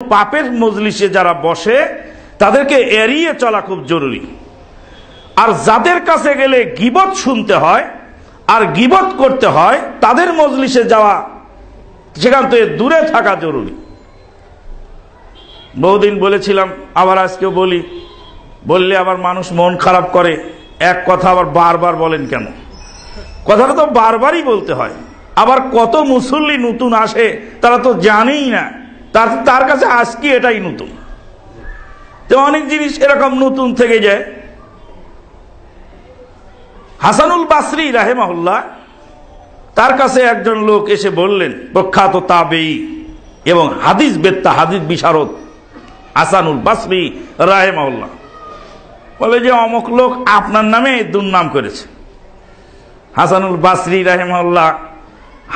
পাপের মজলিসে যারা বসে তাদেরকে এড়িয়ে চলা খুব জরুরি। আর যাদের কাছে গেলে গীবত শুনতে হয় আর গীবত করতে হয় তাদের মজলিসে যাওয়া, সেখান থেকে দূরে থাকা জরুরি। বহুদিন বলেছিলাম, আবার আজকেও বলি, বললে আবার মানুষ মন খারাপ করে। এক কথা আবার বারবার বলেন কেন? কথাটা তো বারবারই বলতে হয়। আবার কত মুসল্লি নতুন আসে, তারা তো জানেই না, তার কাছে আজকে এটাই নতুন। তো অনেক জিনিস এরকম নতুন থেকে যায়। হাসানুল বাসরি রাহিমাহুল্লাহ, তার কাছে একজন লোক এসে বললেন, প্রখ্যাত তাবেঈ এবং হাদিস বেত্তা, হাদিস বিশারদ হাসানুল বাসরি রাহিমাহুল্লাহ, বলে যে অমুক লোক আপনার নামে দুর্নাম করেছে। হাসানুল বাসরি রাহিমাহুল্লাহ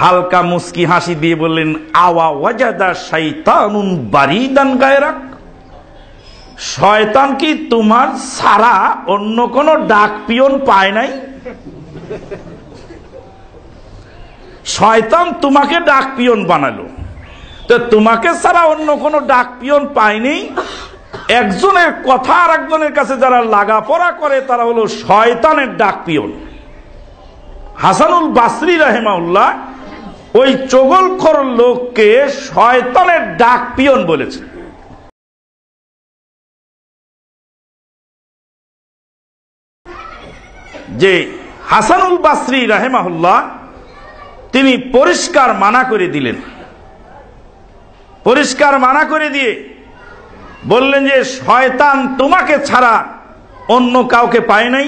হালকা মুস্কি হাসি দিয়ে বললেন, আওয়া ওয়াজাদা শাইতানুন বারিদান গায়রাক, শয়তান কি তোমার সারা অন্য কোন ডাক পিয়ন পায় নাই? শয়তান তোমাকে ডাক পিয়ন বানালো, তো তোমাকে ছাড়া অন্য কোন ডাক পিয়ন পায়নি। একজনের কথা আর একজনের কাছে যারা লাগাপড়া করে তারা হলো শয়তানের ডাক পিয়ন। হাসানুল বাসরি রাহিমাহুল্লাহ ওই চগলখোর লোককে শয়তানের ডাক পিয়ন বলেছে। যে হাসানুল বাসরি রাহিমাহুল্লাহ তিনি পরিষ্কার মানা করে দিলেন, পরিষ্কার মানা করে দিয়ে বললেন যে শয়তান তোমাকে ছাড়া অন্য কাউকে পায় নাই।